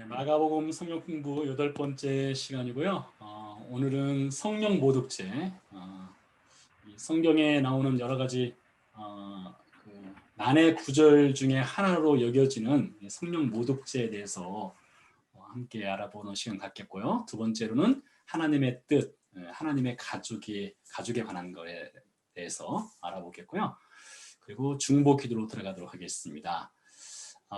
마가복음 성경 공부 8번째 시간이고요. 오늘은 성령 모독죄, 이 성경에 나오는 여러 가지 난해 구절 중에 하나로 여겨지는 성령 모독죄에 대해서 함께 알아보는 시간 갖겠고요. 두 번째로는 하나님의 뜻, 하나님의 가족에 관한 것에 대해서 알아보겠고요. 그리고 중보 기도로 들어가도록 하겠습니다.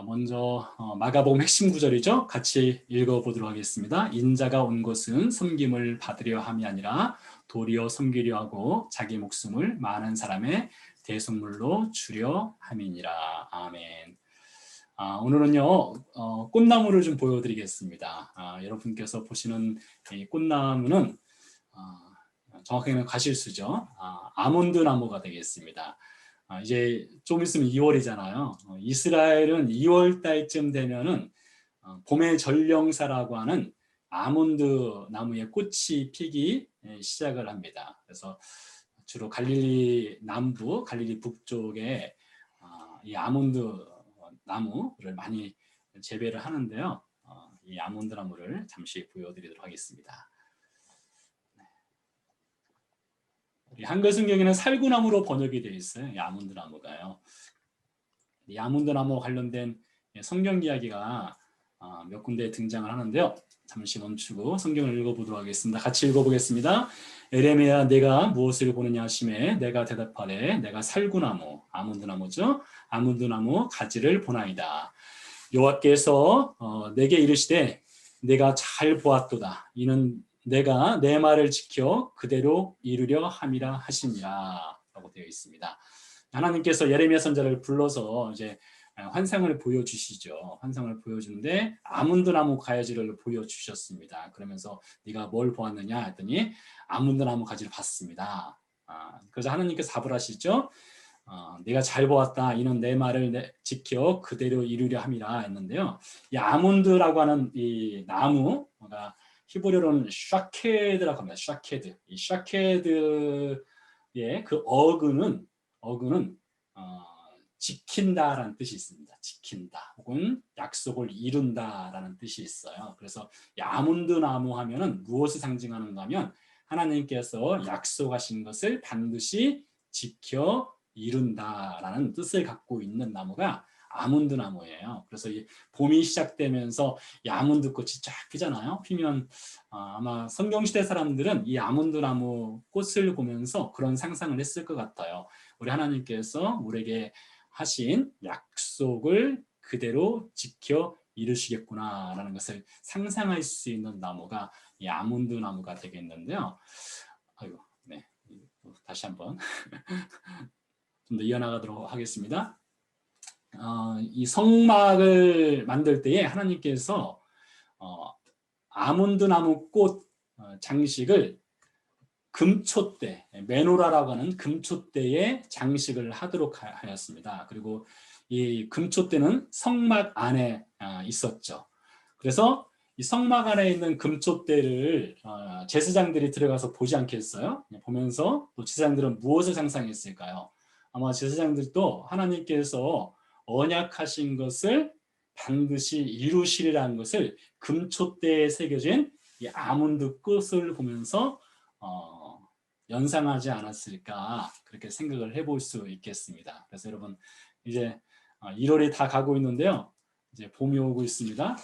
먼저 마가복음 핵심 구절이죠. 같이 읽어보도록 하겠습니다. 인자가 온 것은 섬김을 받으려 함이 아니라 도리어 섬기려 하고 자기 목숨을 많은 사람의 대속물로 주려 함이니라. 아멘. 오늘은요 꽃나무를 좀 보여드리겠습니다. 여러분께서 보시는 이 꽃나무는 정확하게는 과실수죠. 아몬드 나무가 되겠습니다. 이제 좀 있으면 2월이잖아요. 이스라엘은 2월 달쯤 되면은 봄의 전령사라고 하는 아몬드 나무의 꽃이 피기 시작을 합니다. 그래서 주로 갈릴리 남부, 갈릴리 북쪽에 이 아몬드 나무를 많이 재배를 하는데요. 이 아몬드 나무를 잠시 보여드리도록 하겠습니다. 한글 성경에는 살구나무로 번역이 되어 있어요. 이 아몬드 나무가요. 이 아몬드 나무와 관련된 성경 이야기가 몇 군데 등장을 하는데요. 잠시 멈추고 성경을 읽어보도록 하겠습니다. 같이 읽어보겠습니다. 에레미야 내가 무엇을 보느냐 하시매 내가 대답하되 내가 살구나무, 아몬드 나무죠. 아몬드 나무 가지를 보나이다. 여호와께서 내게 이르시되 내가 잘 보았도다. 이는 내가 내 말을 지켜 그대로 이루려 함이라 하시니라 라고 되어 있습니다. 하나님께서 예레미야 선지자를 불러서 이제 환상을 보여주시죠. 환상을 보여주는데 아몬드 나무 가지를 보여주셨습니다. 그러면서 네가 뭘 보았느냐 했더니 아몬드 나무 가지를 봤습니다. 그래서 하나님께서 답을 하시죠. 내가 잘 보았다. 이는 내 말을 지켜 그대로 이루려 함이라 했는데요. 이 아몬드라고 하는 이 나무가 히브리어로는 샤케드라고 합니다. 샤케드. 이 샤케드의 그 어근은 지킨다라는 뜻이 있습니다. 지킨다 혹은 약속을 이룬다라는 뜻이 있어요. 그래서 이 아몬드 나무 하면은 무엇을 상징하는가 하면 하나님께서 약속하신 것을 반드시 지켜 이룬다라는 뜻을 갖고 있는 나무가 아몬드 나무예요. 그래서 이 봄이 시작되면서 이 아몬드 꽃이 쫙 피잖아요. 피면 아마 성경시대 사람들은 이 아몬드 나무 꽃을 보면서 그런 상상을 했을 것 같아요. 우리 하나님께서 우리에게 하신 약속을 그대로 지켜 이루시겠구나라는 것을 상상할 수 있는 나무가 이 아몬드 나무가 되겠는데요. 네. 다시 한번 좀 더 이어나가도록 하겠습니다. 이 성막을 만들 때에 하나님께서 아몬드 나무 꽃 장식을 금초대, 메노라라고 하는 금초대에 장식을 하도록 하였습니다. 그리고 이 금초대는 성막 안에 있었죠. 그래서 이 성막 안에 있는 금초대를 제사장들이 들어가서 보지 않겠어요? 보면서 또 제사장들은 무엇을 상상했을까요? 아마 제사장들도 하나님께서 언약하신 것을 반드시 이루시리라는 것을 금초대에 새겨진 이 아몬드 꽃을 보면서 연상하지 않았을까 그렇게 생각을 해볼 수 있겠습니다. 그래서 여러분 이제 1월이 다 가고 있는데요. 이제 봄이 오고 있습니다.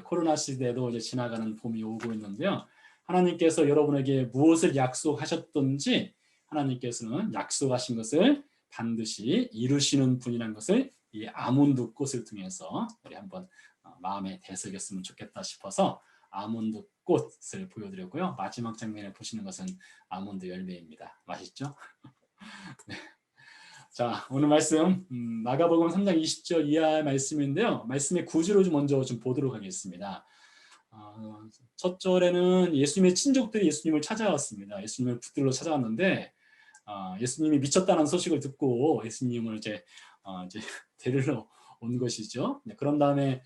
코로나 시대도 이제 지나가는 봄이 오고 있는데요. 하나님께서 여러분에게 무엇을 약속하셨든지 하나님께서는 약속하신 것을 반드시 이루시는 분이라는 것을 이 아몬드 꽃을 통해서 우리 한번 마음에 되새겼으면 좋겠다 싶어서 아몬드 꽃을 보여드렸고요. 마지막 장면에 보시는 것은 아몬드 열매입니다. 맛있죠? 네. 자, 오늘 말씀 마가복음 3장 20절 이하 말씀인데요. 말씀의 구조를 먼저 좀 보도록 하겠습니다. 첫 절에는 예수님의 친족들이 예수님을 찾아왔습니다. 예수님을 붙들러 찾아왔는데 예수님이 미쳤다는 소식을 듣고 예수님을 이제 데리러 온 것이죠. 네, 그런 다음에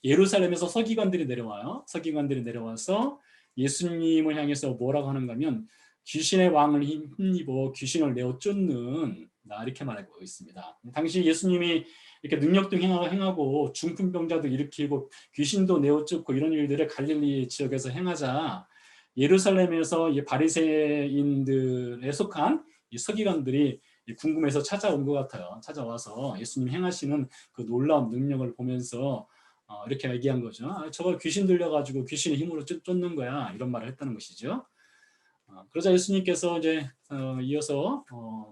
예루살렘에서 서기관들이 내려와요. 서기관들이 내려와서 예수님을 향해서 뭐라고 하는가 하면 귀신의 왕을 힘입어 귀신을 내어 쫓는 나 이렇게 말하고 있습니다. 당시 예수님이 이렇게 능력도 행하고 중풍병자도 일으키고 귀신도 내어쫓고 이런 일들을 갈릴리 지역에서 행하자 예루살렘에서 이 바리새인들에 속한 이 서기관들이 궁금해서 찾아온 것 같아요. 찾아와서 예수님 행하시는 그 놀라운 능력을 보면서 이렇게 얘기한 거죠. 저거 귀신 들려가지고 귀신의 힘으로 쫓는 거야. 이런 말을 했다는 것이죠. 그러자 예수님께서 이제 이어서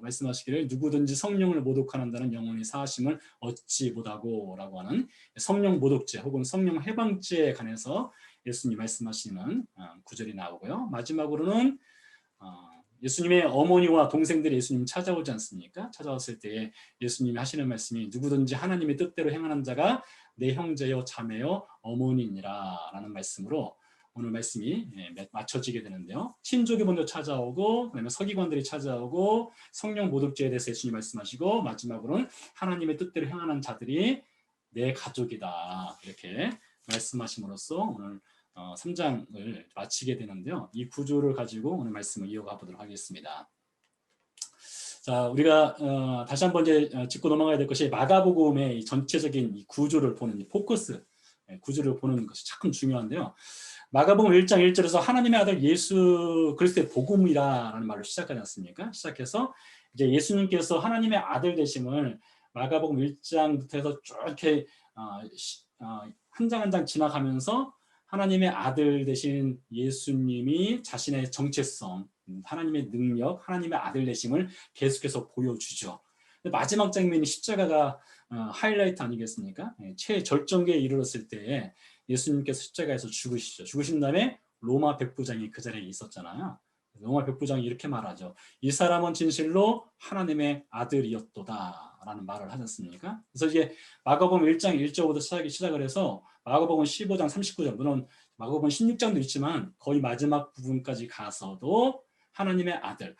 말씀하시기를 누구든지 성령을 모독하는다는 영원히 사하심을 얻지 못하고라고 하는 성령 모독죄 혹은 성령 해방죄에 관해서 예수님 말씀하시는 구절이 나오고요. 마지막으로는 예수님의 어머니와 동생들이 예수님 찾아오지 않습니까? 찾아왔을 때에 예수님이 하시는 말씀이 누구든지 하나님의 뜻대로 행하는 자가 내 형제요 자매요 어머니니라 라는 말씀으로 오늘 말씀이 맞춰지게 되는데요. 친족이 먼저 찾아오고 그다음에 서기관들이 찾아오고 성령 모독죄에 대해서 예수님이 말씀하시고 마지막으로는 하나님의 뜻대로 행하는 자들이 내 가족이다 이렇게 말씀하심으로써 오늘 3장을 마치게 되는데요. 이 구조를 가지고 오늘 말씀을 이어가 보도록 하겠습니다. 자, 우리가 다시 한번 이제 짚고 넘어가야 될 것이 마가복음의 전체적인 이 구조를 보는 이 포커스 구조를 보는 것이 참 중요한데요. 마가복음 1장 1절에서 하나님의 아들 예수 그리스도의 복음이라는 말로 시작하지 않습니까? 시작해서 이제 예수님께서 하나님의 아들 되심을 마가복음 1장부터 해서 쭉 이렇게 한 장 한 장 지나가면서 하나님의 아들 되신 예수님이 자신의 정체성, 하나님의 능력, 하나님의 아들 되심을 계속해서 보여주죠. 마지막 장면이 십자가가 하이라이트 아니겠습니까? 최절정기에 이르렀을 때 예수님께서 십자가에서 죽으시죠. 죽으신 다음에 로마 백부장이 그 자리에 있었잖아요. 로마 백부장이 이렇게 말하죠. 이 사람은 진실로 하나님의 아들이었도다 라는 말을 하지 않습니까? 그래서 이제 마가복음 1장 1절부터 시작을 해서 마가복음 15장 39절 물론 마가복음 16장도 있지만 거의 마지막 부분까지 가서도 하나님의 아들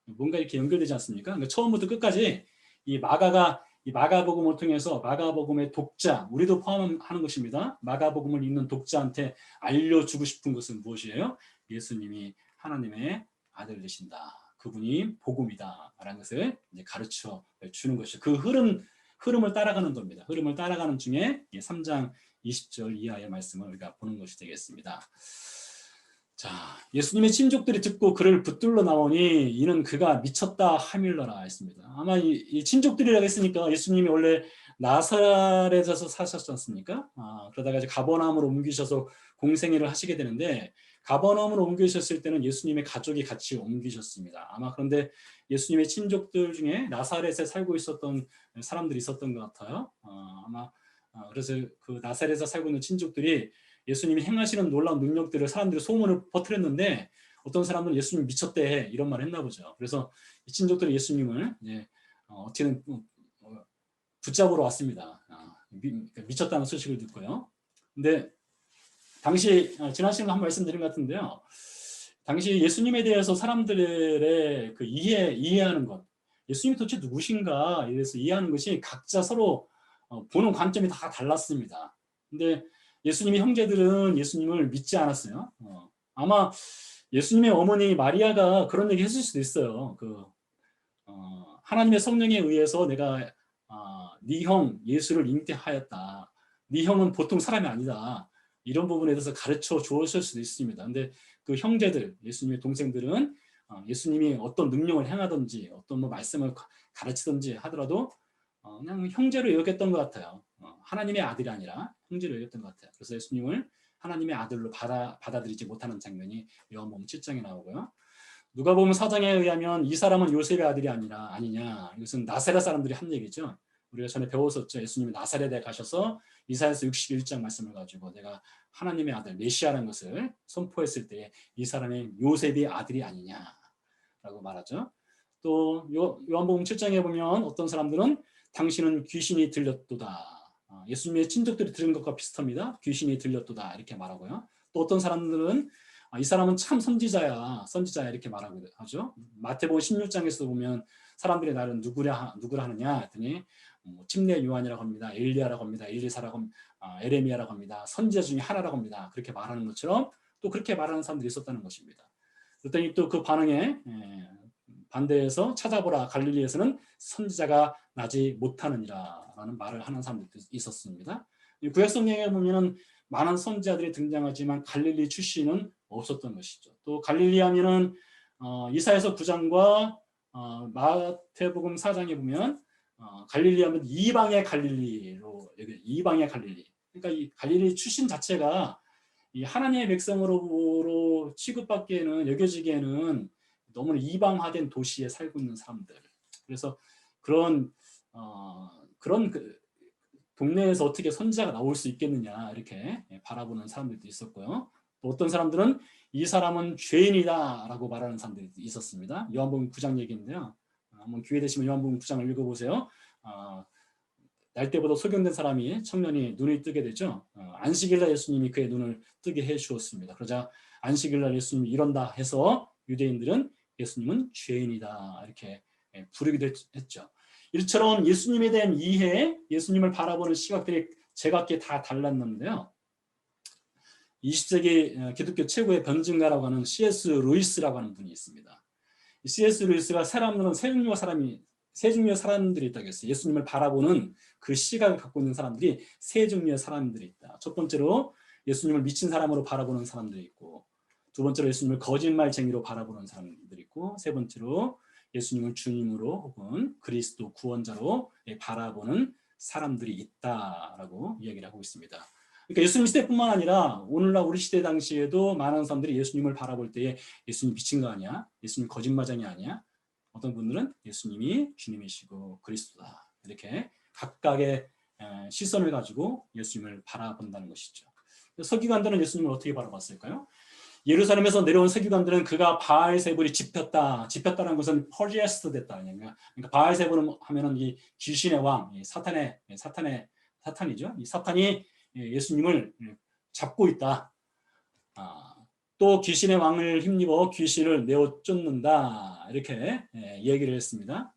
뭔가 이렇게 연결되지 않습니까? 그러니까 처음부터 끝까지 이 마가복음을 통해서 마가복음의 독자, 우리도 포함하는 것입니다. 마가복음을 읽는 독자한테 알려주고 싶은 것은 무엇이에요? 예수님이 하나님의 아들 되신다. 그분이 복음이다. 라는 것을 이제 가르쳐 주는 것이죠. 그 흐름을 따라가는 겁니다. 흐름을 따라가는 중에 3장 20절 이하의 말씀을 우리가 보는 것이 되겠습니다. 자, 예수님의 친족들이 듣고 그를 붙들러 나오니 이는 그가 미쳤다 하밀러라 했습니다. 아마 이 친족들이라고 했으니까 예수님이 원래 나사렛에서 사셨지 않습니까? 그러다가 이제 가버나움으로 옮기셔서 공생애를 하시게 되는데 가버나움으로 옮기셨을 때는 예수님의 가족이 같이 옮기셨습니다. 아마 그런데 예수님의 친족들 중에 나사렛에 살고 있었던 사람들이 있었던 것 같아요. 그래서 그 나사렛에 살고 있는 친족들이 예수님이 행하시는 놀라운 능력들을 사람들이 소문을 퍼뜨렸는데 어떤 사람은 예수님 미쳤대 이런 말을 했나 보죠. 그래서 이 친족들이 예수님을 어떻게든 붙잡으러 왔습니다. 미쳤다는 소식을 듣고요. 근데 당시 지난 시간에 한 말씀드린 것 같은데요. 당시 예수님에 대해서 사람들의 그 이해하는 것, 예수님이 도대체 누구신가 이래서 이해하는 것이 각자 서로 보는 관점이 다 달랐습니다. 근데 예수님의 형제들은 예수님을 믿지 않았어요. 아마 예수님의 어머니 마리아가 그런 얘기 했을 수도 있어요. 하나님의 성령에 의해서 내가 네 형 예수를 잉태하였다. 네 형은 보통 사람이 아니다. 이런 부분에 대해서 가르쳐 주었을 수도 있습니다. 근데 그 형제들, 예수님의 동생들은 예수님이 어떤 능력을 행하든지 어떤 말씀을 가르치든지 하더라도 그냥 형제로 여겼던 것 같아요. 하나님의 아들이 아니라 형제로 여겼던 것 같아요. 그래서 예수님을 하나님의 아들로 받아들이지 못하는 장면이 요한복음 7장에 나오고요. 누가복음 4장에 의하면 이 사람은 요셉의 아들이 아니냐. 이것은 나사렛 사람들이 한 얘기죠. 우리가 전에 배웠었죠. 예수님이 나사렛에 가셔서 이사야서 61장 말씀을 가지고 내가 하나님의 아들 메시아라는 것을 선포했을 때 이 사람이 요셉의 아들이 아니냐라고 말하죠. 또 요한복음 7장에 보면 어떤 사람들은 당신은 귀신이 들렸도다. 예수님의 친족들이 들은 것과 비슷합니다. 귀신이 들렸도다 이렇게 말하고요. 또 어떤 사람들은 이 사람은 참 선지자야 이렇게 말하고 하죠. 마태복음 16장에서 보면 사람들이 나를 누구라 하느냐 했더니 침례 요한이라고 합니다. 엘리야라고 합니다. 엘리사라고 에레미야라고 합니다. 선지자 중에 하나라고 합니다. 그렇게 말하는 것처럼 또 그렇게 말하는 사람들이 있었다는 것입니다. 그랬더니 또 그 반응에 반대해서 찾아보라 갈릴리에서는 선지자가 나지 못하느니라 라는 말을 하는 사람들도 있었습니다. 구약 성경에 보면은 많은 선지자들이 등장하지만 갈릴리 출신은 없었던 것이죠. 또 갈릴리 하면은 이사야서 9장과 마태복음 4장에 보면 갈릴리 하면 이방의 갈릴리로 이방의 갈릴리. 그러니까 이 갈릴리 출신 자체가 이 하나님의 백성으로 취급받기에는 여겨지기에는 너무 이방화된 도시에 살고 있는 사람들. 그래서 그런 그 동네에서 어떻게 선지자가 나올 수 있겠느냐 이렇게 바라보는 사람들도 있었고요. 또 어떤 사람들은 이 사람은 죄인이다라고 말하는 사람들이 있었습니다. 요한복음 9장 얘기인데요. 한번 기회 되시면 요한복음 9장을 읽어보세요. 날 때보다 소경된 사람이 청년이 눈이 뜨게 되죠. 안식일날 예수님이 그의 눈을 뜨게 해주었습니다. 그러자 안식일날 예수님이 이런다 해서 유대인들은 예수님은 죄인이다 이렇게 부르기도 했죠. 이처럼 예수님에 대한 이해, 예수님을 바라보는 시각들이 제각기 다 달랐는데요. 20세기 기독교 최고의 변증가라고 하는 C.S. 루이스라고 하는 분이 있습니다. C.S. 루이스가 세 종류의 사람들이 있다고 했어요. 예수님을 바라보는 그 시각을 갖고 있는 사람들이 세 종류의 사람들이 있다. 첫 번째로 예수님을 미친 사람으로 바라보는 사람들이 있고, 두 번째로 예수님을 거짓말쟁이로 바라보는 사람들이 있고, 세 번째로 예수님을 주님으로 혹은 그리스도 구원자로 바라보는 사람들이 있다라고 이야기를 하고 있습니다. 그러니까 예수님 시대뿐만 아니라 오늘날 우리 시대 당시에도 많은 사람들이 예수님을 바라볼 때에 예수님 미친 거 아니야? 예수님 거짓말쟁이 아니야? 어떤 분들은 예수님이 주님이시고 그리스도다. 이렇게 각각의 시선을 가지고 예수님을 바라본다는 것이죠. 서기관들은 예수님을 어떻게 바라봤을까요? 예루살렘에서 내려온 서기관들은 그가 바알세불이 집혔다. 집혔다는 것은 퍼지에스트 됐다. 그러니까 바알세불 하면은 이 귀신의 왕, 사탄이죠. 이 사탄이 예수님을 잡고 있다. 또 귀신의 왕을 힘입어 귀신을 내어 쫓는다. 이렇게 얘기를 했습니다.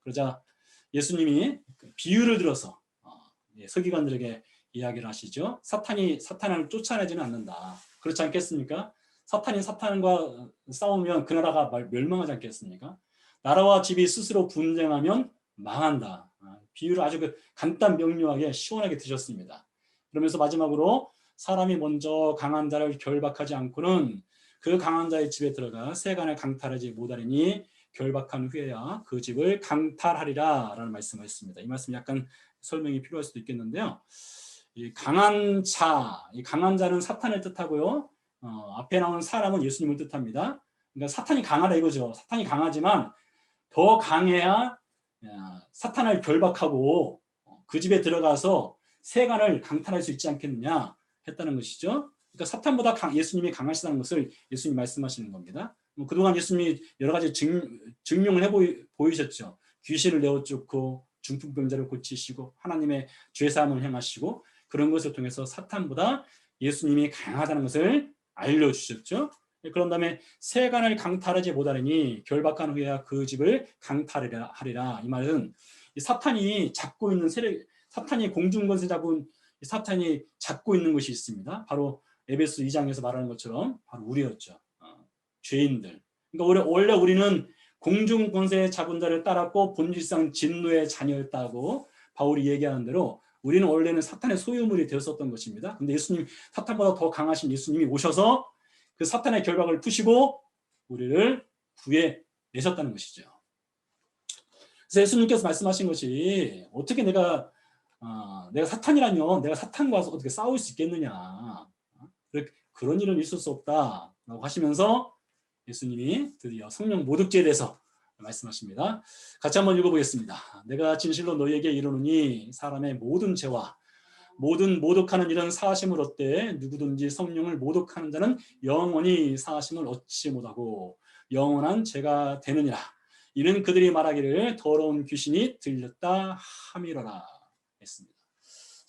그러자 예수님이 비유를 들어서 서기관들에게 이야기를 하시죠. 사탄을 쫓아내지는 않는다. 그렇지 않겠습니까? 사탄이 사탄과 싸우면 그 나라가 멸망하지 않겠습니까? 나라와 집이 스스로 분쟁하면 망한다. 비유를 아주 간단 명료하게 시원하게 드셨습니다. 그러면서 마지막으로 사람이 먼저 강한 자를 결박하지 않고는 그 강한 자의 집에 들어가 세간을 강탈하지 못하리니 결박한 후에야 그 집을 강탈하리라 라는 말씀을 했습니다. 이 말씀 약간 설명이 필요할 수도 있겠는데요. 이 강한 자는 사탄을 뜻하고요. 앞에 나오는 사람은 예수님을 뜻합니다. 그러니까 사탄이 강하다 이거죠. 사탄이 강하지만 더 강해야 사탄을 결박하고 그 집에 들어가서 세간을 강탈할 수 있지 않겠느냐 했다는 것이죠. 그러니까 사탄보다 예수님이 강하시다는 것을 예수님이 말씀하시는 겁니다. 그동안 예수님이 여러 가지 증명을 보이셨죠. 귀신을 내어 쫓고 중풍병자를 고치시고 하나님의 죄사함을 행하시고 그런 것을 통해서 사탄보다 예수님이 강하다는 것을 알려주셨죠. 그런 다음에 세간을 강탈하지 못하리니 결박한 후에야 그 집을 강탈하리라. 이 말은 사탄이 잡고 있는 사탄이 공중권세 잡은 사탄이 잡고 있는 것이 있습니다. 바로 에베소 2장에서 말하는 것처럼 바로 우리였죠. 죄인들. 그러니까 원래 우리는 공중권세 잡은 자를 따랐고 본질상 진노의 자녀였다고 바울이 얘기하는 대로 우리는 원래는 사탄의 소유물이 되었었던 것입니다. 근데 예수님, 사탄보다 더 강하신 예수님이 오셔서 그 사탄의 결박을 푸시고 우리를 구해내셨다는 것이죠. 그래서 예수님께서 말씀하신 것이 어떻게 내가 사탄이라면 내가 사탄과 어떻게 싸울 수 있겠느냐. 그런 일은 있을 수 없다라고 하시면서 예수님이 드디어 성령 모독죄에 대해서 말씀하십니다. 같이 한번 읽어보겠습니다. 내가 진실로 너희에게 이르노니 사람의 모든 죄와 모든 모독하는 일은 사하심을 얻되 누구든지 성령을 모독하는 자는 영원히 사하심을 얻지 못하고 영원한 죄가 되느니라. 이는 그들이 말하기를 더러운 귀신이 들렸다 함이로라 했습니다.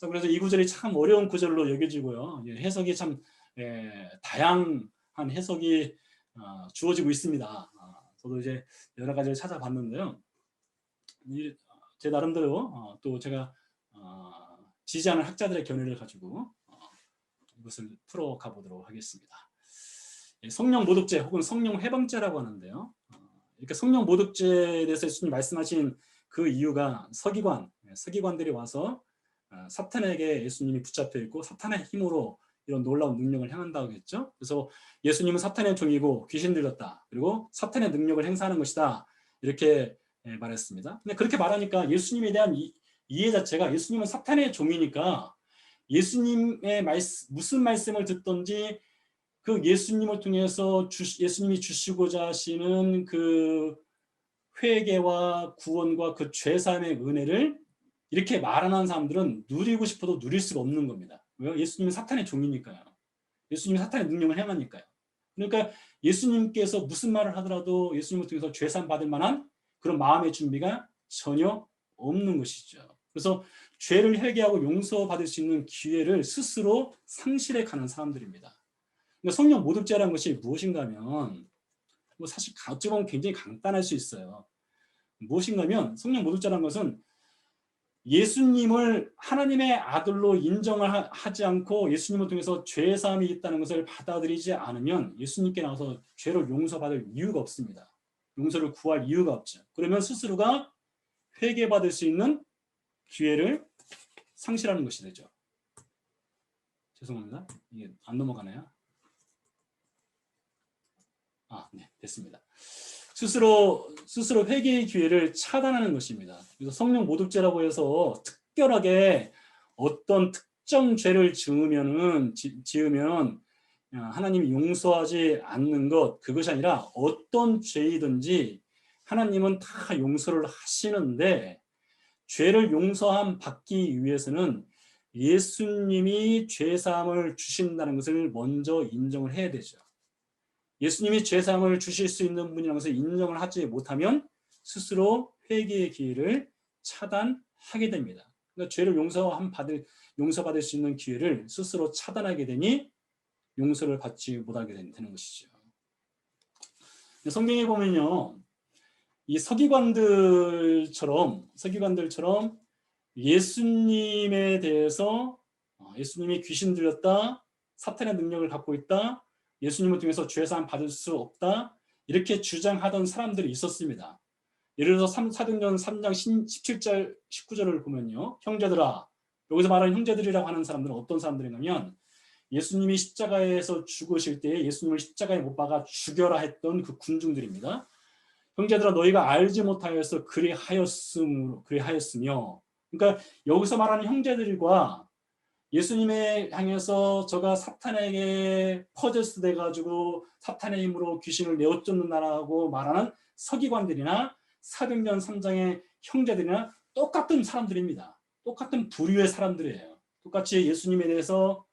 그래서 이 구절이 참 어려운 구절로 여겨지고요. 해석이 참 다양한 해석이 주어지고 있습니다. 저도 이제 여러 가지를 찾아봤는데요. 제 나름대로 또 제가 지지하는 학자들의 견해를 가지고 이것을 풀어가 보도록 하겠습니다. 성령 모독죄 혹은 성령 회방죄라고 하는데요. 이렇게 성령 모독죄에 대해서 예수님 말씀하신 그 이유가 서기관들이 와서 사탄에게 예수님이 붙잡혀 있고 사탄의 힘으로 이런 놀라운 능력을 행한다고 했죠. 그래서 예수님은 사탄의 종이고 귀신 들렸다. 그리고 사탄의 능력을 행사하는 것이다. 이렇게 말했습니다. 근데 그렇게 말하니까 예수님에 대한 이해 자체가 예수님은 사탄의 종이니까 예수님의 무슨 말씀을 듣든지 그 예수님을 통해서 예수님이 주시고자 하시는 그 회개와 구원과 그 죄사함의 은혜를 이렇게 말하는 사람들은 누리고 싶어도 누릴 수가 없는 겁니다. 왜요? 예수님은 사탄의 종이니까요. 예수님이 사탄의 능력을 행하니까요. 그러니까 예수님께서 무슨 말을 하더라도 예수님을 통해서 죄사함 받을 만한 그런 마음의 준비가 전혀 없는 것이죠. 그래서 죄를 회개하고 용서받을 수 있는 기회를 스스로 상실해 가는 사람들입니다. 그러니까 성령 모독죄라는 것이 무엇인가 하면 사실 어찌 보면 굉장히 간단할 수 있어요. 무엇인가 하면 성령 모독죄라는 것은 예수님을 하나님의 아들로 인정을 하지 않고 예수님을 통해서 죄사함이 있다는 것을 받아들이지 않으면 예수님께 나와서 죄를 용서받을 이유가 없습니다. 용서를 구할 이유가 없죠. 그러면 스스로가 회개받을 수 있는 기회를 상실하는 것이 되죠. 죄송합니다. 이게 안 넘어가나요? 네, 됐습니다. 스스로 회개의 기회를 차단하는 것입니다. 그래서 성령 모독죄라고 해서 특별하게 어떤 특정 죄를 지으면 하나님이 용서하지 않는 것, 그것이 아니라 어떤 죄이든지 하나님은 다 용서를 하시는데 죄를 용서함 받기 위해서는 예수님이 죄사함을 주신다는 것을 먼저 인정을 해야 되죠. 예수님이 죄사함을 주실 수 있는 분이라는 것을 인정을 하지 못하면 스스로 회개의 기회를 차단하게 됩니다. 그러니까 죄를 용서받을 수 있는 기회를 스스로 차단하게 되니 용서를 받지 못하게 되는 것이죠. 성경에 보면요, 이 서기관들처럼 예수님에 대해서 예수님이 귀신 들렸다, 사탄의 능력을 갖고 있다, 예수님을 통해서 죄사함 받을 수 없다, 이렇게 주장하던 사람들이 있었습니다. 예를 들어서 사도행전 3장 17절 19절을 보면요, 형제들아, 여기서 말하는 형제들이라고 하는 사람들은 어떤 사람들이냐면 예수님이 십자가에서 죽으실 때에 예수님을 십자가에 못 박아 죽여라 했던 그 군중들입니다. 형제들아, 너희가 알지 못하여서 그리하였으며, 그러니까 여기서 말하는 형제들과 예수님에 향해서 저가 사탄에게 퍼져스 돼가지고 사탄의 힘으로 귀신을 내어쫓는다라고 말하는 서기관들이나 사도행전 3장의 형제들이나 똑같은 사람들입니다. 똑같은 부류의 사람들이에요. 똑같이 예수님에 대해서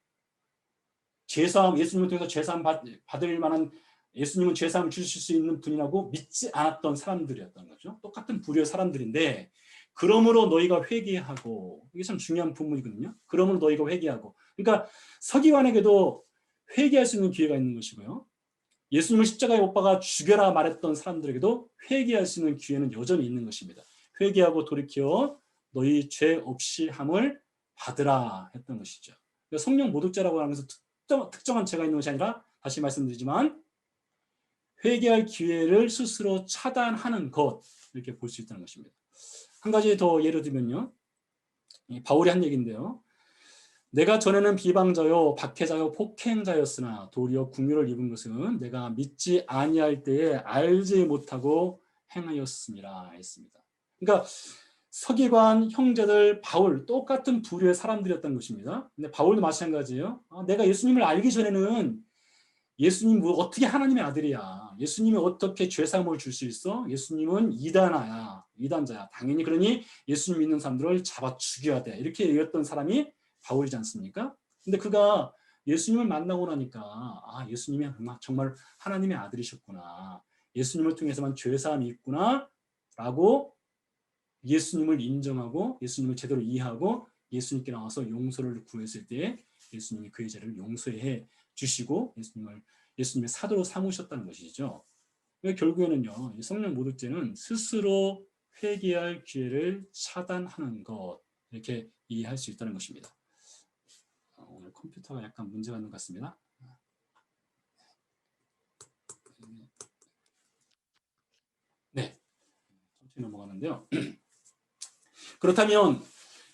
예수님을 통해서 죄사함 받을 만한, 예수님은 죄사함을 주실 수 있는 분이라고 믿지 않았던 사람들이었던 거죠. 똑같은 부류의 사람들인데, 그러므로 너희가 회개하고, 이게 참 중요한 부분이거든요. 그러므로 너희가 회개하고, 그러니까 서기관에게도 회개할 수 있는 기회가 있는 것이고요, 예수님을 십자가에 못 박아 죽여라 말했던 사람들에게도 회개할 수 있는 기회는 여전히 있는 것입니다. 회개하고 돌이켜 너희 죄 없이 함을 받으라 했던 것이죠. 성령 모독죄라고 하면서 특정한 죄가 있는 것이 아니라, 다시 말씀드리지만 회개할 기회를 스스로 차단하는 것, 이렇게 볼 수 있다는 것입니다. 한 가지 더 예를 들면요, 바울이 한 얘기인데요, 내가 전에는 비방자요 박해자요 폭행자였으나 도리어 긍휼을 입은 것은 내가 믿지 아니할 때에 알지 못하고 행하였음이라 했습니다. 그러니까 서기관, 형제들, 바울 똑같은 부류의 사람들이었던 것입니다. 근데 바울도 마찬가지예요. 내가 예수님을 알기 전에는 예수님 어떻게 하나님의 아들이야, 예수님이 어떻게 죄사함을 줄 수 있어, 예수님은 이단자야, 당연히 그러니 예수님 믿는 사람들을 잡아 죽여야 돼, 이렇게 얘기했던 사람이 바울이지 않습니까? 근데 그가 예수님을 만나고 나니까 예수님이 정말 하나님의 아들이셨구나, 예수님을 통해서만 죄사함이 있구나 라고 예수님을 인정하고 예수님을 제대로 이해하고 예수님께 나와서 용서를 구했을 때 예수님이 그의 죄를 용서해 주시고 예수님의 사도로 삼으셨다는 것이죠. 결국에는요, 성령 모독죄는 스스로 회개할 기회를 차단하는 것, 이렇게 이해할 수 있다는 것입니다. 오늘 컴퓨터가 약간 문제가 있는 것 같습니다. 하는데요. 그렇다면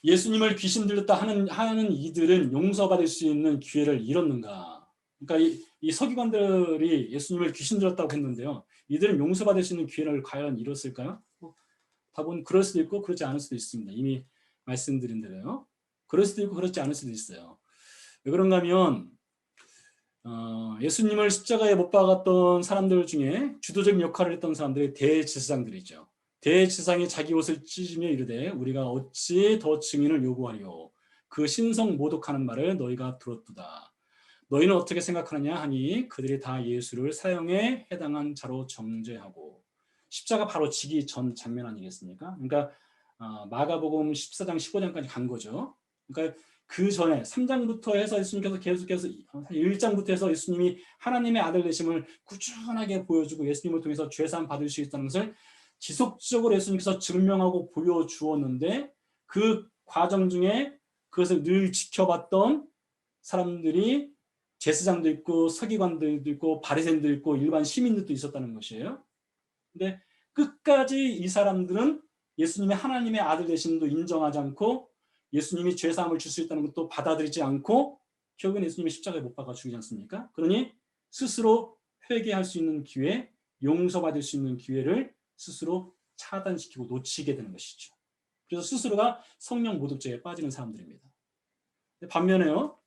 예수님을 귀신 들렸다 하는 이들은 용서받을 수 있는 기회를 잃었는가? 그러니까 이 서기관들이 예수님을 귀신 들렸다고 했는데요. 이들은 용서받을 수 있는 기회를 과연 잃었을까요? 답은 그럴 수도 있고 그렇지 않을 수도 있습니다. 이미 말씀드린 대로요. 그럴 수도 있고 그렇지 않을 수도 있어요. 왜 그런가 하면 예수님을 십자가에 못 박았던 사람들 중에 주도적인 역할을 했던 사람들이 대제사장들이죠. 대제사장이 자기 옷을 찢으며 이르되 우리가 어찌 더 증인을 요구하리요. 그 신성 모독하는 말을 너희가 들었도다. 너희는 어떻게 생각하느냐 하니 그들이 다 예수를 사형에 해당한 자로 정죄하고 십자가 바로 지기 전 장면 아니겠습니까? 그러니까 마가복음 14장 15장까지 간 거죠. 그러니까 그 전에 3장부터 해서 예수님께서 계속해서 1장부터 해서 예수님이 하나님의 아들 되심을 꾸준하게 보여주고 예수님을 통해서 죄사함 받을 수 있다는 것을 지속적으로 예수님께서 증명하고 보여주었는데 그 과정 중에 그것을 늘 지켜봤던 사람들이 제사장도 있고 서기관들도 있고 바리새인도 있고 일반 시민들도 있었다는 것이에요. 근데 끝까지 이 사람들은 예수님의 하나님의 아들 되심도 인정하지 않고 예수님이 죄사함을 줄 수 있다는 것도 받아들이지 않고 결국은 예수님이 십자가에 못 박아 죽이지 않습니까? 그러니 스스로 회개할 수 있는 기회, 용서받을 수 있는 기회를 스스로 차단시키고 놓치게 되는 것이죠. 그래서 스스로가 성령 모독죄에 빠지는 사람들입니다. 반면에요.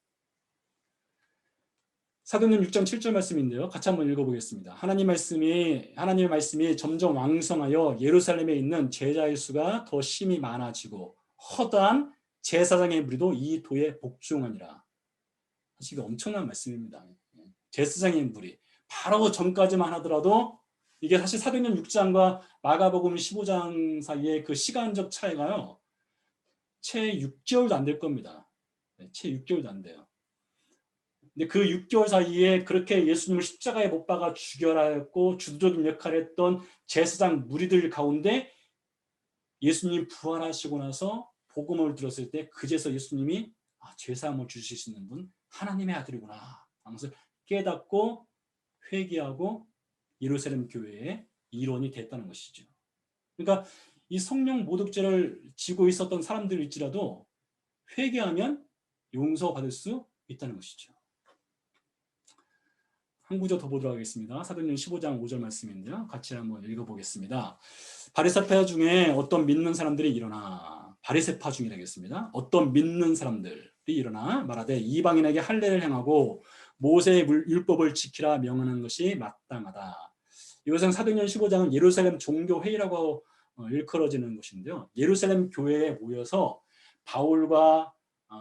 사도행전 6장 7절 말씀인데요. 같이 한번 읽어보겠습니다. 하나님의 말씀이 점점 왕성하여 예루살렘에 있는 제자의 수가 더 심히 많아지고 허다한 제사장의 무리도 이 도에 복종하니라. 사실 이게 엄청난 말씀입니다. 제사장의 무리. 바로 전까지만 하더라도 이게 사실 사도행전 6장과 마가복음 15장 사이의 그 시간적 차이가요. 채 6개월도 안 될 겁니다. 채 6개월도 안 돼요. 근데 그 6개월 사이에 그렇게 예수님을 십자가에 못 박아 죽여라 했고 주도적인 역할을 했던 제사장 무리들 가운데 예수님 부활하시고 나서 복음을 들었을 때 그제서 예수님이 죄사함을 주실 수 있는 분 하나님의 아들이구나 하면서 깨닫고 회개하고 예루살렘 교회의 일원이 됐다는 것이죠. 그러니까 이 성령 모독죄를 지고 있었던 사람들일지라도 회개하면 용서받을 수 있다는 것이죠. 한 구절 더 보도록 하겠습니다. 사도행전 15장 5절 말씀인데요. 같이 한번 읽어보겠습니다. 바리새파 중에 어떤 믿는 사람들이 일어나 바리새파 중이라겠습니다. 어떤 믿는 사람들이 일어나 말하되 이방인에게 할례를 행하고 모세의 율법을 지키라 명하는 것이 마땅하다. 이것은 사도행전 15장은 예루살렘 종교회의라고 일컬어지는 것인데요. 예루살렘 교회에 모여서 바울과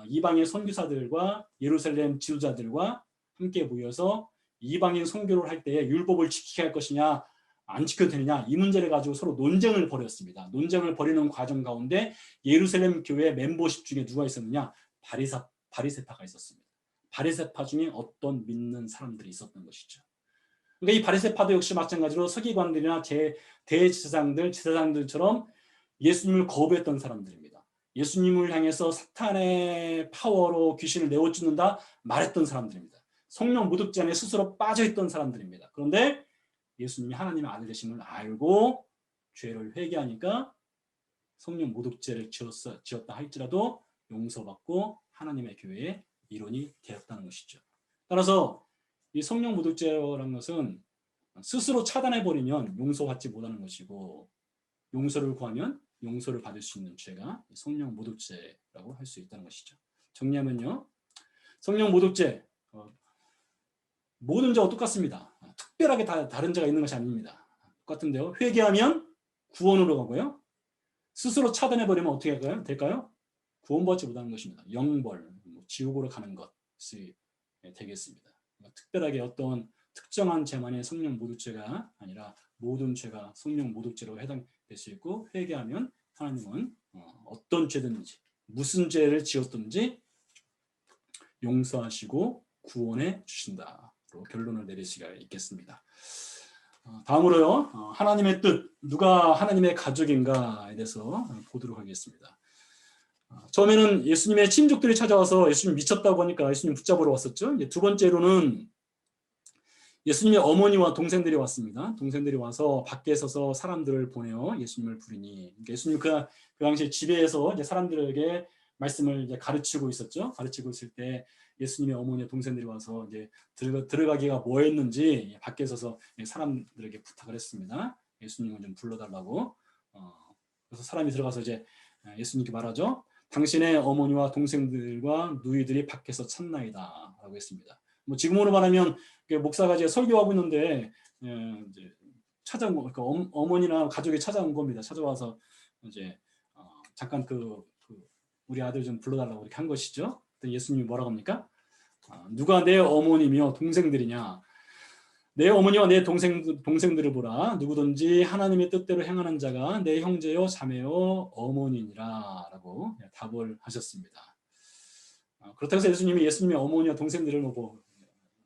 이방인 선교사들과 예루살렘 지도자들과 함께 모여서 이방인 선교를 할 때 율법을 지키게 할 것이냐 안 지켜도 되느냐 이 문제를 가지고 서로 논쟁을 벌였습니다. 논쟁을 벌이는 과정 가운데 예루살렘 교회 멤버십 중에 누가 있었느냐? 바리새파가 있었습니다. 바리새파 중에 어떤 믿는 사람들이 있었던 것이죠. 그러니까 이 바리새파도 역시 마찬가지로 서기관들이나 제사장들처럼 예수님을 거부했던 사람들입니다. 예수님을 향해서 사탄의 파워로 귀신을 내어쫓는다 말했던 사람들입니다. 성령 모독죄 안에 스스로 빠져있던 사람들입니다. 그런데 예수님이 하나님의 아들 되심을 알고 죄를 회개하니까 성령 모독죄를 지었다 할지라도 용서받고 하나님의 교회의 일원이 되었다는 것이죠. 따라서 이 성령 모독죄라는 것은 스스로 차단해버리면 용서받지 못하는 것이고 용서를 구하면 용서를 받을 수 있는 죄가 성령 모독죄라고 할 수 있다는 것이죠. 정리하면요. 성령 모독죄 모든 죄와 똑같습니다. 특별하게 다른 죄가 있는 것이 아닙니다. 똑같은데요. 회개하면 구원으로 가고요. 스스로 차단해버리면 어떻게 될까요? 구원받지 못하는 것입니다. 영벌, 지옥으로 가는 것이 되겠습니다. 특별하게 어떤 특정한 죄만의 성령 모독죄가 아니라 모든 죄가 성령 모독죄로 해당될 수 있고 회개하면 하나님은 어떤 죄든지 무슨 죄를 지었든지 용서하시고 구원해 주신다. 결론을 내릴 수가 있겠습니다. 다음으로요. 하나님의 뜻, 누가 하나님의 가족인가에 대해서 보도록 하겠습니다. 처음에는 예수님의 친족들이 찾아와서 예수님 미쳤다고 하니까 예수님 붙잡으러 왔었죠. 이제 두 번째로는 예수님의 어머니와 동생들이 왔습니다. 동생들이 와서 밖에 서서 사람들을 보내어 예수님을 부르니, 예수님 그 당시에 집에서 이제 사람들에게 말씀을 이제 가르치고 있었죠. 가르치고 있을 때 예수님의 어머니와 동생들이 와서 이제 들어가기가 뭐했는지 밖에 서서 사람들에게 부탁을 했습니다. 예수님을 좀 불러달라고. 그래서 사람이 들어가서 이제 예수님께 말하죠. 당신의 어머니와 동생들과 누이들이 밖에서 찾나이다라고 했습니다. 뭐 지금으로 말하면 목사가 이제 설교하고 있는데 이제 찾아온 거, 그러니까 어머니나 가족이 찾아온 겁니다. 찾아와서 이제 잠깐 우리 아들 좀 불러달라고 이렇게 한 것이죠. 예수님이 뭐라고 합니까? 누가 내 어머니며 동생들이냐? 내 어머니와 내 동생들을 보라. 누구든지 하나님의 뜻대로 행하는 자가 내 형제요 자매요 어머니니라 라고 답을 하셨습니다. 그렇다고 해서 예수님의 어머니와 동생들을 보고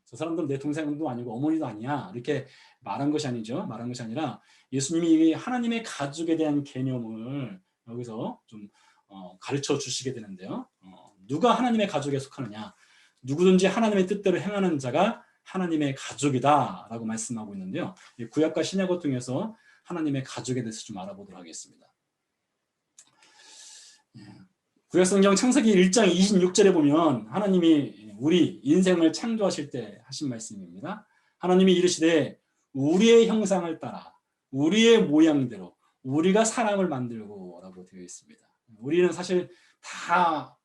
저 사람들은 내 동생도 아니고 어머니도 아니야 이렇게 말한 것이 아니죠. 말한 것이 아니라 예수님이 하나님의 가족에 대한 개념을 여기서 좀 가르쳐 주시게 되는데요. 누가 하나님의 가족에 속하느냐? 누구든지 하나님의 뜻대로 행하는 자가 하나님의 가족이다라고 말씀하고 있는데요. 구약과 신약을 통해서 하나님의 가족에 대해서 좀 알아보도록 하겠습니다. 구약성경 창세기 1장 26절에 보면 하나님이 우리 인생을 창조하실 때 하신 말씀입니다. 하나님이 이르시되 우리의 형상을 따라 우리의 모양대로 우리가 사람을 만들고 라고 되어 있습니다. 우리는 사실 다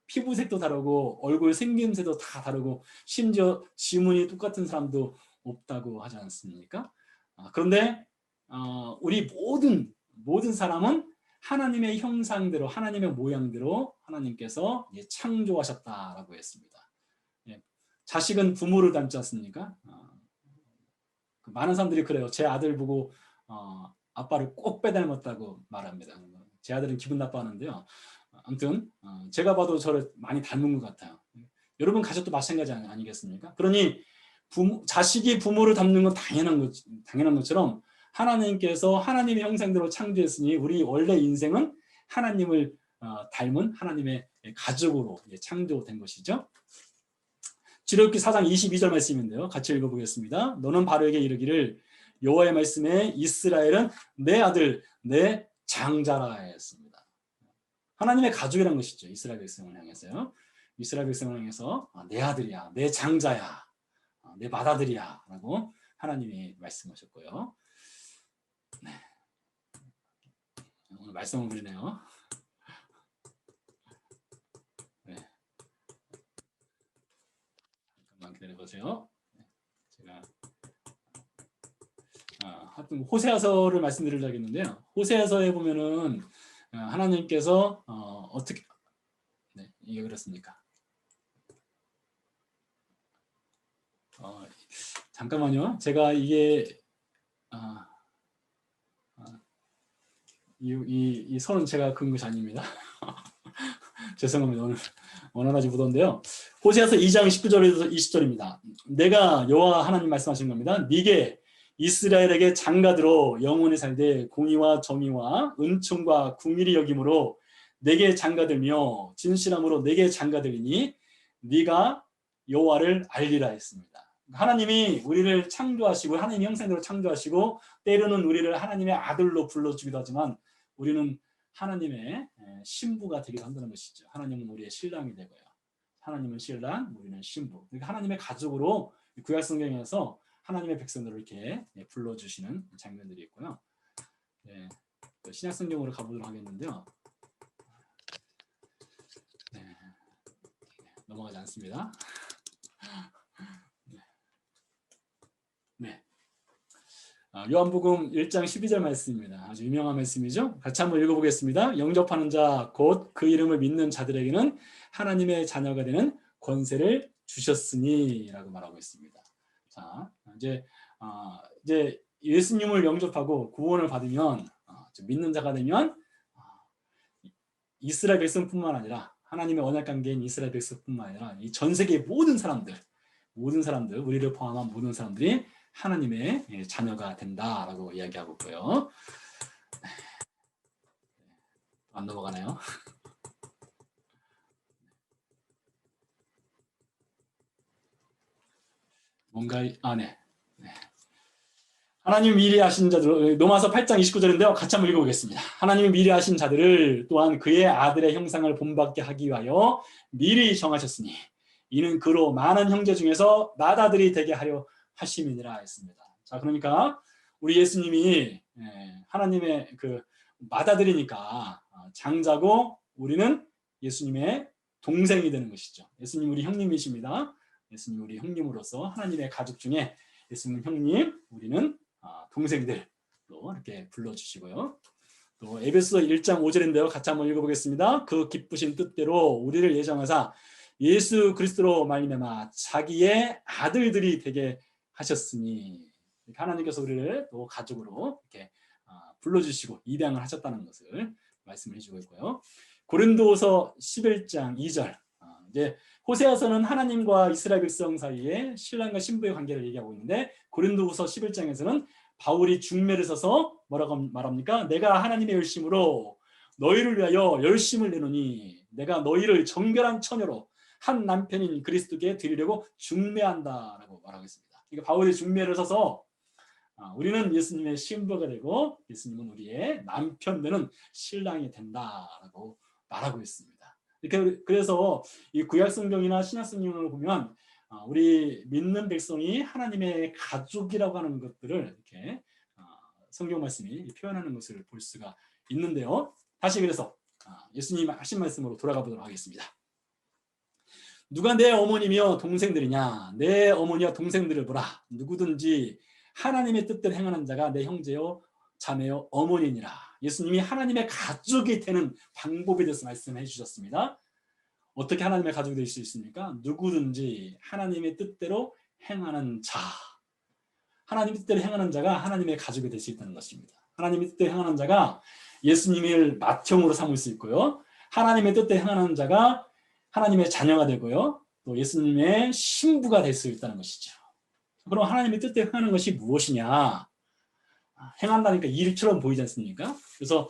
피부색도 다르고 얼굴 생김새도 다 다르고 심지어 지문이 똑같은 사람도 없다고 하지 않습니까? 그런데 우리 모든 사람은 하나님의 형상대로 하나님의 모양대로 하나님께서 창조하셨다라고 했습니다. 자식은 부모를 닮지 않습니까? 많은 사람들이 그래요. 제 아들 보고 아빠를 꼭 빼닮았다고 말합니다. 제 아들은 기분 나빠하는데요. 아무튼 제가 봐도 저를 많이 닮은 것 같아요. 여러분 가족도 마찬가지 아니겠습니까? 그러니 자식이 부모를 닮는 건 당연한 것처럼 하나님께서 하나님의 형상대로 창조했으니 우리 원래 인생은 하나님을 닮은 하나님의 가족으로 창조된 것이죠. 출애굽기 4장 22절 말씀인데요. 같이 읽어보겠습니다. 너는 바로에게 이르기를 여호와의 말씀에 이스라엘은 내 아들 내 장자라 했습니다. 하나님의 가족이라는 것이죠. 이스라엘 백성을 향해서요. 이스라엘 백성을 향해서 내 아들이야, 내 장자야, 내 맏아들이야 라고 하나님이 말씀하셨고요. 네. 오늘 말씀을 드리네요. 네. 잠깐만 기다려보세요. 제가 하여튼 호세아서를 말씀드리려고 했는데요. 호세아서에 보면은 하나님께서 어떻게 이게 그렇습니까? 잠깐만요. 제가 이게 이 선은 제가 그은 것이 아닙니다. 죄송합니다. 오늘 원활하지 못한데요. 호세아서 2장 19절에서 20절입니다. 내가 여호와 하나님 말씀하신 겁니다. 네게 이스라엘에게 장가들어 영원히 살되 공의와 정의와 은총과 궁일이 여김으로 내게 장가들며 진실함으로 내게 장가들이니 네가 여호와를 알리라 했습니다. 하나님이 우리를 창조하시고 하나님의 형상대로 창조하시고 때로는 우리를 하나님의 아들로 불러주기도 하지만 우리는 하나님의 신부가 되기도 한다는 것이죠. 하나님은 우리의 신랑이 되고요. 하나님은 신랑, 우리는 신부. 그러니까 하나님의 가족으로 구약 성경에서 하나님의 백성들을 이렇게 불러주시는 장면들이 있고요. 네, 신약 성경으로 가보도록 하겠는데요. 네, 넘어가지 않습니다. 네. 요한복음 1장 12절 말씀입니다. 아주 유명한 말씀이죠. 같이 한번 읽어보겠습니다. 영접하는 자, 곧 그 이름을 믿는 자들에게는 하나님의 자녀가 되는 권세를 주셨으니 라고 말하고 있습니다. 자, 이제 예수님을 영접하고 구원을 받으면 믿는 자가 되면 이스라엘 백성뿐만 아니라 하나님의 언약 관계인 이스라엘 백성뿐만 아니라 이 전 세계의 모든 사람들, 우리를 포함한 모든 사람들이 하나님의 자녀가 된다라고 이야기하고 있고요. 안 넘어가나요? 뭔가 네. 하나님 미리 하신 자들, 로마서 8장 29절인데요. 같이 한번 읽어보겠습니다. 하나님이 미리 하신 자들을 또한 그의 아들의 형상을 본받게 하기 위하여 미리 정하셨으니 이는 그로 많은 형제 중에서 맏아들이 되게 하려 하심이니라 했습니다. 자, 그러니까 우리 예수님이 하나님의 그 맏아들이니까 장자고 우리는 예수님의 동생이 되는 것이죠. 예수님 우리 형님이십니다. 예수님 우리 형님으로서 하나님의 가족 중에 예수님 형님, 우리는 동생들로 이렇게 불러주시고요. 또 에베소 1장 5절인데요. 같이 한번 읽어보겠습니다. 그 기쁘신 뜻대로 우리를 예정하사 예수 그리스도로 말미암아 자기의 아들들이 되게 하셨으니 하나님께서 우리를 또 가족으로 이렇게 불러주시고 입양을 하셨다는 것을 말씀을 해주고 있고요. 고린도서 11장 2절 이제 호세아서는 하나님과 이스라엘 백성 사이에 신랑과 신부의 관계를 얘기하고 있는데 고린도후서 11장에서는 바울이 중매를 서서 뭐라고 말합니까? 내가 하나님의 열심으로 너희를 위하여 열심을 내노니 내가 너희를 정결한 처녀로 한 남편인 그리스도께 드리려고 중매한다라고 말하고 있습니다. 그러니까 바울이 중매를 서서 우리는 예수님의 신부가 되고 예수님은 우리의 남편 되는 신랑이 된다라고 말하고 있습니다. 그래서 이 구약성경이나 신약성경을 보면 우리 믿는 백성이 하나님의 가족이라고 하는 것들을 이렇게 성경 말씀이 표현하는 것을 볼 수가 있는데요. 다시 그래서 예수님 하신 말씀으로 돌아가 보도록 하겠습니다. 누가 내 어머니며 동생들이냐? 내 어머니와 동생들을 보라. 누구든지 하나님의 뜻대로 행하는 자가 내 형제요 자매요 어머니니라. 예수님이 하나님의 가족이 되는 방법에 대해서 말씀해 주셨습니다. 어떻게 하나님의 가족이 될 수 있습니까? 누구든지 하나님의 뜻대로 행하는 자. 하나님의 뜻대로 행하는 자가 하나님의 가족이 될 수 있다는 것입니다. 하나님의 뜻대로 행하는 자가 예수님을 맏형으로 삼을 수 있고요. 하나님의 뜻대로 행하는 자가 하나님의 자녀가 되고요. 또 예수님의 신부가 될 수 있다는 것이죠. 그럼 하나님의 뜻대로 행하는 것이 무엇이냐? 행한다니까 일처럼 보이지 않습니까? 그래서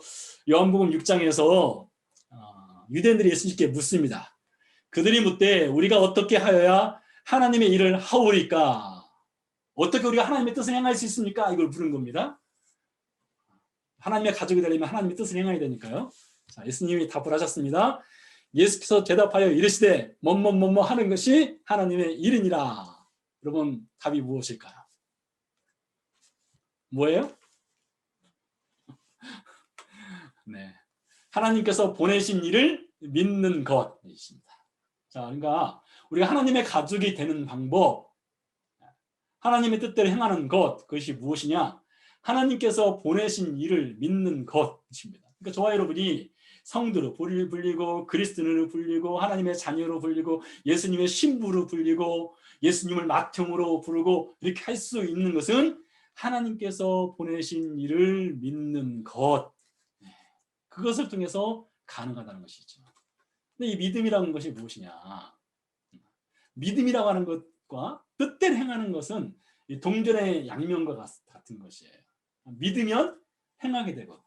요한복음 6장에서 유대인들이 예수님께 묻습니다. 그들이 묻되 우리가 어떻게 하여야 하나님의 일을 하오리까? 어떻게 우리가 하나님의 뜻을 행할 수 있습니까? 이걸 물은 겁니다. 하나님의 가족이 되려면 하나님의 뜻을 행해야 되니까요. 자, 예수님이 답을 하셨습니다. 예수께서 대답하여 이르시되 뭐뭐뭐뭐 하는 것이 하나님의 일이니라. 여러분 답이 무엇일까요? 뭐예요? 네, 하나님께서 보내신 일을 믿는 것이십니다. 자, 그러니까 우리가 하나님의 가족이 되는 방법, 하나님의 뜻대로 행하는 것, 그것이 무엇이냐? 하나님께서 보내신 일을 믿는 것입니다. 그러니까 저와 여러분이 성도로 불리고 그리스도인으로 불리고 하나님의 자녀로 불리고 예수님의 신부로 불리고 예수님을 맏형으로 부르고 이렇게 할 수 있는 것은 하나님께서 보내신 일을 믿는 것, 그것을 통해서 가능하다는 것이죠. 근데 이 믿음이라는 것이 무엇이냐? 믿음이라고 하는 것과 뜻대로 행하는 것은 동전의 양면과 같은 것이에요. 믿으면 행하게 되고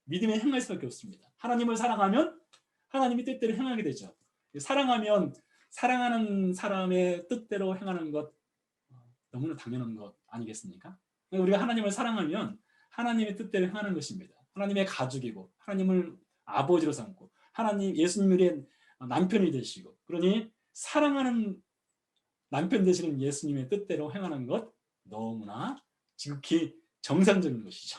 믿으면 행할 수밖에 없습니다. 하나님을 사랑하면 하나님의 뜻대로 행하게 되죠. 사랑하면 사랑하는 사람의 뜻대로 행하는 것 너무나 당연한 것 아니겠습니까? 우리가 하나님을 사랑하면 하나님의 뜻대로 행하는 것입니다. 하나님의 가족이고 하나님을 아버지로 삼고 하나님 예수님의 남편이 되시고 그러니 사랑하는 남편 되시는 예수님의 뜻대로 행하는 것 너무나 지극히 정상적인 것이죠.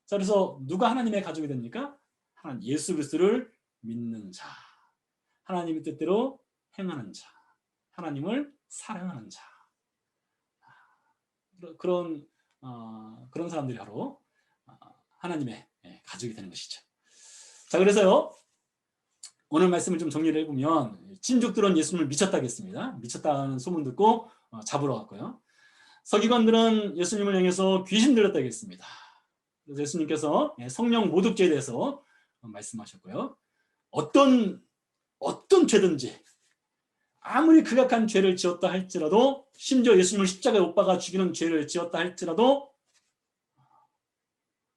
자, 그래서 누가 하나님의 가족이 됩니까? 하나님 예수 그리스도를 믿는 자, 하나님의 뜻대로 행하는 자, 하나님을 사랑하는 자, 그런 사람들이 바로 하나님의 가족이 되는 것이죠. 자, 그래서요 오늘 말씀을 좀 정리를 해보면 친족들은 예수님을 미쳤다고 했습니다. 미쳤다는 소문 듣고 잡으러 갔고요. 서기관들은 예수님을 향해서 귀신 들렸다고 했습니다. 그래서 예수님께서 성령 모독죄에 대해서 말씀하셨고요. 어떤 죄든지 아무리 극악한 죄를 지었다 할지라도 심지어 예수님을 십자가에 못 박아 죽이는 죄를 지었다 할지라도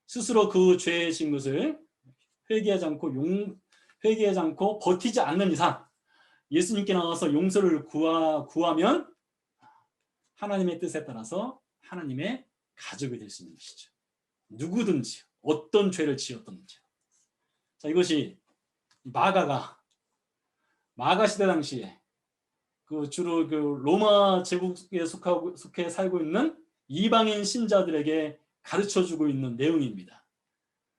스스로 그 죄의 진 것을 회개하지 않고 버티지 않는 이상 예수님께 나와서 용서를 구하면 하나님의 뜻에 따라서 하나님의 가족이 될 수 있는 것이죠. 누구든지 어떤 죄를 지었든지. 자, 이것이 마가 시대 당시에 그 주로 그 로마 제국에 속해 살고 있는 이방인 신자들에게 가르쳐주고 있는 내용입니다.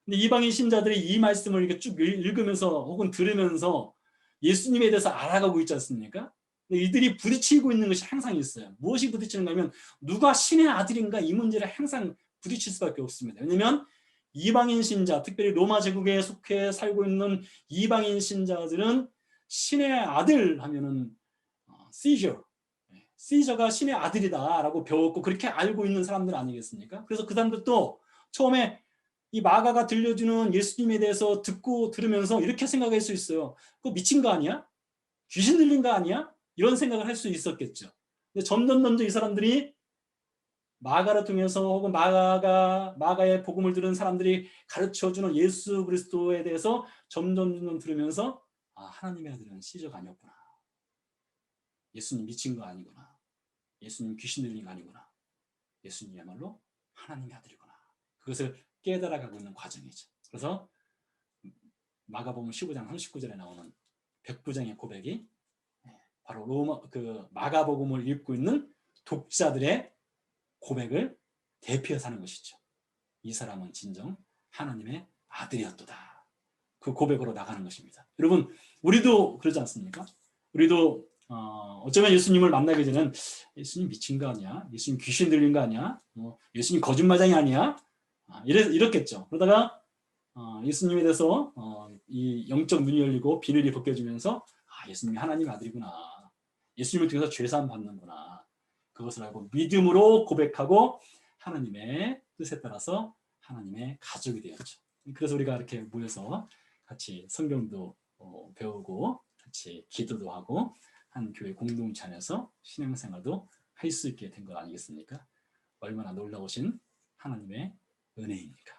근데 이방인 신자들이 이 말씀을 이렇게 쭉 읽으면서 혹은 들으면서 예수님에 대해서 알아가고 있지 않습니까? 근데 이들이 부딪히고 있는 것이 항상 있어요. 무엇이 부딪히는가 하면 누가 신의 아들인가 이 문제를 항상 부딪힐 수밖에 없습니다. 왜냐하면 이방인 신자, 특별히 로마 제국에 속해 살고 있는 이방인 신자들은 신의 아들 하면은 시저가 신의 아들이다라고 배웠고 그렇게 알고 있는 사람들 아니겠습니까? 그래서 그 사람들도 처음에 이 마가가 들려주는 예수님에 대해서 듣고 들으면서 이렇게 생각할 수 있어요. 그거 미친 거 아니야? 귀신 들린 거 아니야? 이런 생각을 할 수 있었겠죠. 근데 점점 이 사람들이 마가를 통해서 혹은 마가의 복음을 들은 사람들이 가르쳐주는 예수 그리스도에 대해서 점점 들으면서 하나님의 아들은 시저가 아니었구나. 예수님 미친 거 아니구나. 예수님 귀신 들린 거 아니구나. 예수님이야말로 하나님의 아들이구나. 그것을 깨달아가고 있는 과정이죠. 그래서 마가복음 15장 39절에 나오는 백부장의 고백이 바로 마가복음을 읽고 있는 독자들의 고백을 대표해서 하는 것이죠. 이 사람은 진정 하나님의 아들이었도다. 그 고백으로 나가는 것입니다. 여러분, 우리도 그러지 않습니까? 우리도 어쩌면 예수님을 만나게 되는 예수님 미친 거 아니야? 예수님 귀신 들린 거 아니야? 예수님 거짓말쟁이 아니야? 이렇겠죠. 그러다가 예수님에 대해서 이 영적 눈이 열리고 비늘이 벗겨지면서 예수님이 하나님의 아들이구나. 예수님을 통해서 죄사함 받는구나. 그것을 알고 믿음으로 고백하고 하나님의 뜻에 따라서 하나님의 가족이 되었죠. 그래서 우리가 이렇게 모여서 같이 성경도 배우고 같이 기도도 하고 한 교회 공동체 안에서 신앙생활도 할 수 있게 된 것 아니겠습니까? 얼마나 놀라우신 하나님의 은혜입니까?